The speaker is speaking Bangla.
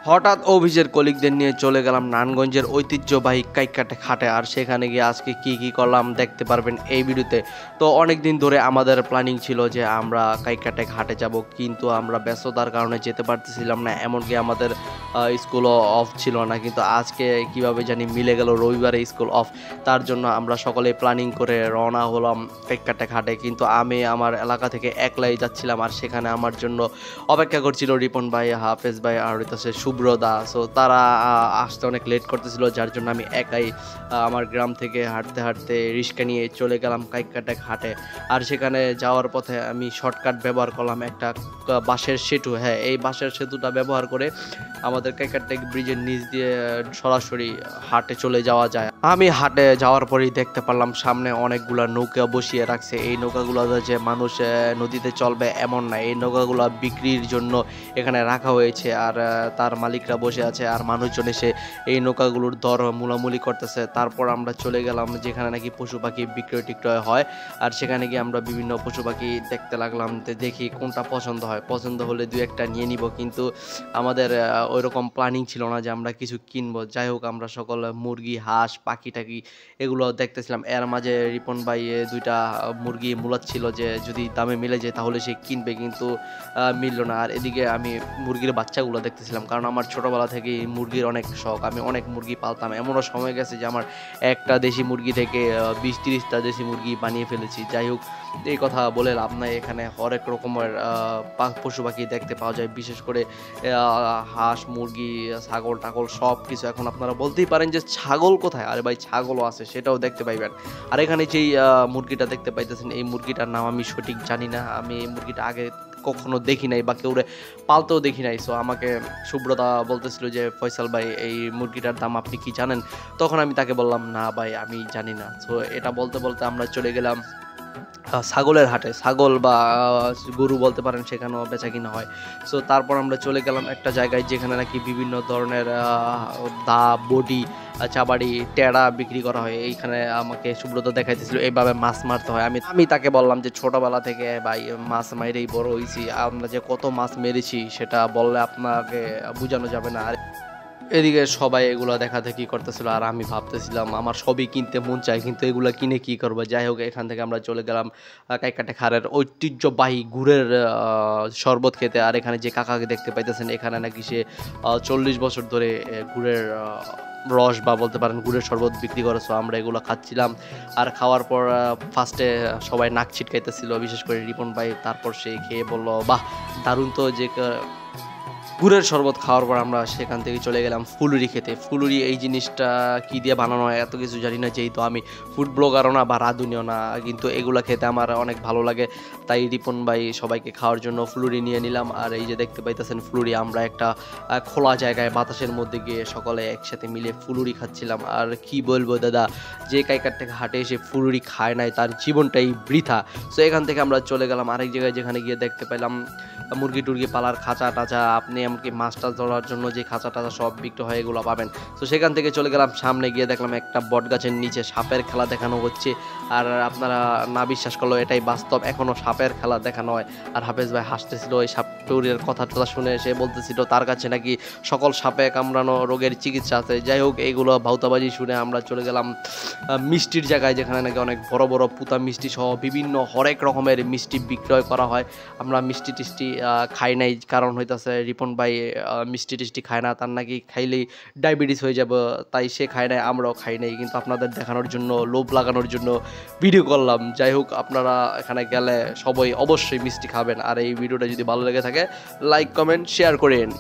হঠাৎ অফিসের কলিগদের নিয়ে চলে গেলাম নারায়ণগঞ্জের ঐতিহ্যবাহী কাইকাটে ঘাটে। আর সেখানে গিয়ে আজকে কি করলাম দেখতে পারবেন এই ভিডিওতে। তো অনেক দিন ধরে আমাদের প্ল্যানিং ছিল যে আমরা কাইকাটে ঘাটে যাব, কিন্তু আমরা ব্যস্ততার কারণে যেতে পারতেছিলাম না। এমনকি আমাদের স্কুলও অফ ছিল না, কিন্তু আজকে কিভাবে জানি মিলে গেল রবিবারে স্কুল অফ। তার জন্য আমরা সকলে প্ল্যানিং করে রওনা হলাম কাইকাটে ঘাটে। কিন্তু আমি আমার এলাকা থেকে একলাই যাচ্ছিলাম, আর সেখানে আমার জন্য অপেক্ষা করছিল রিপন ভাই, হাফেজ ভাই আর হইতেছে শুভ্রদা। সো তারা আসতে অনেক লেট করতেছিল, যার জন্য আমি একাই আমার গ্রাম থেকে হাঁটতে হাঁটতে রিক্সা নিয়ে চলে গেলাম কাইকাটে ঘাটে। আর সেখানে যাওয়ার পথে আমি শর্টকাট ব্যবহার করলাম একটা বাঁশের সেতু। হ্যাঁ, এই বাঁশের সেতুটা ব্যবহার করে আমাদের কাইকাটে ব্রিজের নিচ দিয়ে সরাসরি হাটে চলে যাওয়া যায়। আমি হাটে যাওয়ার পরেই দেখতে পারলাম সামনে অনেকগুলা নৌকা বসিয়ে রাখছে। এই নৌকাগুলো যে মানুষ নদীতে চলবে এমন না, এই নৌকাগুলো বিক্রির জন্য এখানে রাখা হয়েছে। আর তার মালিকরা বসে আছে, আর মানুষজন এসে এই নৌকাগুলোর দর মূলামূলি করতেছে। তারপর আমরা চলে গেলাম যেখানে নাকি পশু পাখি বিক্রয় টিক্রয় হয়, আর সেখানে গিয়ে আমরা বিভিন্ন পশু পাখি দেখতে লাগলাম। দেখি কোনটা পছন্দ হয়, পছন্দ হলে দু একটা নিয়ে নিব। কিন্তু আমাদের ওইরকম প্ল্যানিং ছিল না যে আমরা কিছু কিনবো। যাই হোক, আমরা সকল মুরগি, হাঁস, পাখি টাকি এগুলো দেখতেছিলাম। এর মাঝে রিপন ভাই দুইটা মুরগি মূলাচ্ছিল যে যদি দামে মিলে যায় তাহলে সে কিনবে, কিন্তু মিলল না। আর এদিকে আমি মুরগির বাচ্চাগুলো দেখতেছিলাম, কারণ আমার ছোটোবেলা থেকেই মুরগির অনেক শখ। আমি অনেক মুরগি পালতাম, এমনও সময় গেছে যে আমার একটা দেশি মুরগি থেকে 20-30টা দেশি মুরগি বানিয়ে ফেলেছি। যাই হোক, এই কথা বলে লাভ নাই। এখানে হরেক রকমের পশু পাখি দেখতে পাওয়া যায়, বিশেষ করে হাঁস, মুরগি, ছাগল টাগল সব কিছু। এখন আপনারা বলতেই পারেন যে ছাগল কোথায়? আরে ভাই, ছাগলও আছে, সেটাও দেখতে পাইবেন। আর এখানে যেই মুরগিটা দেখতে পাইতেছেন, এই মুরগিটার নাম আমি সঠিক জানি না। আমি এই মুরগিটা আগে কখনো দেখি নাই বা কেউ পালতেও দেখি নাই। সো আমাকে শুভ্রতা বলতেছিল যে ফয়সাল ভাই, এই মুরগিটার দাম আপনি কি জানেন? তখন আমি তাকে বললাম না ভাই, আমি জানি না। সো এটা বলতে বলতে আমরা চলে গেলাম ছাগলের হাটে। ছাগল বা গরু বলতে পারেন, সেখানেও বেচা কিনা হয়। সো তারপর আমরা চলে গেলাম একটা জায়গায় যেখানে নাকি বিভিন্ন ধরনের দা, বডি, চাবাড়ি, টেড়া বিক্রি করা হয়। এইখানে আমাকে সুব্রত দেখাইতেছিল এইভাবে মাছ মারতে হয়। আমি তাকে বললাম যে ছোটবেলা থেকে ভাই মাছ মাইরেই বড় হয়েছি, আমরা যে কত মাছ মেরেছি সেটা বললে আপনাকে বোঝানো যাবে না। আর এদিকে সবাই এগুলো দেখা দেখি করতেছিল, আর আমি ভাবতেছিলাম আমার সবই কিনতে মন চায়, কিন্তু এগুলো কিনে কি করবো। যাই হোক, এখান থেকে আমরা চলে গেলাম কাইকাটে খারের ঐতিহ্যবাহী গুড়ের শরবত খেতে। আর এখানে যে কাকাকে দেখতে পাইতেছেন, এখানে নাকি সে 40 বছর ধরে গুড়ের রস বা বলতে পারেন গুড়ের শরবত বিক্রি করে। সো আমরা এগুলো খাচ্ছিলাম। আর খাওয়ার পর ফার্স্টে সবাই নাক ছিটকাইতেছিল, বিশেষ করে রিপন ভাই। তারপর সে খেয়ে বলল, বাহ দারুণ তো। যে গুড়ের শরবত খাওয়ার পর আমরা সেখান থেকে চলে গেলাম ফুলুরি খেতে। ফুলুরি এই জিনিসটা কি দিয়ে বানানো হয় এত কিছু জানি না, যেহেতু আমি ফুড ব্লগারও না বা রাঁধুনিও না, কিন্তু এগুলো খেতে আমার অনেক ভালো লাগে। তাই রিপন ভাই সবাইকে খাওয়ার জন্য ফুলুরি নিয়ে নিলাম। আর এই যে দেখতে পাইতেছেন ফুলুরি, আমরা একটা খোলা জায়গায় বাতাসের মধ্যে গিয়ে সকলে একসাথে মিলে ফুলুরি খাচ্ছিলাম। আর কি বলবো দাদা, যে কাইকার থেকে হাটে এসে ফুলুরি খায় নাই তার জীবনটাই বৃথা। সো এখান থেকে আমরা চলে গেলাম আরেক জায়গায়, যেখানে গিয়ে দেখতে পেলাম মুরগি টুরগি পালার খাঁচা টাচা, আপনি এমনকি মাছ টাছ ধরার জন্য যে খাঁচা টাচা সব বিক্রি হয়, এগুলো পাবেন। তো সেখান থেকে চলে গেলাম সামনে, গিয়ে দেখলাম একটা বট গাছের নিচে সাপের খেলা দেখানো হচ্ছে। আর আপনারা না বিশ্বাস করলেও এটাই বাস্তব, এখনও সাপের খেলা দেখানো হয়। আর হাফেজ ভাই হাসতেছিল ওই সাপ টুরের কথা শুনে। সে বলতেছিল তার কাছে নাকি সকল সাপে কামড়ানো রোগের চিকিৎসা আছে। যাই হোক, এইগুলো ভাউতাবাজি শুনে আমরা চলে গেলাম মিষ্টির জায়গায়, যেখানে নাকি অনেক বড় বড় পুতা মিষ্টি সহ বিভিন্ন হরেক রকমের মিষ্টি বিক্রয় করা হয়। আমরা মিষ্টি টিষ্টি খাই নাই, কারণ হইতেছে রিপন ভাই মিষ্টি টিষ্টি খায় না, তার নাকি খাইলেই ডায়াবেটিস হয়ে যাবে, তাই সে খায় নাই, আমরাও খাই নাই। কিন্তু আপনাদের দেখানোর জন্য, লোভ লাগানোর জন্য ভিডিও করলাম। যাই হোক, আপনারা এখানে গেলে সবাই অবশ্যই মিষ্টি খাবেন। আর এই ভিডিওটা যদি ভালো লেগে থাকে লাইক, কমেন্ট, শেয়ার করেন।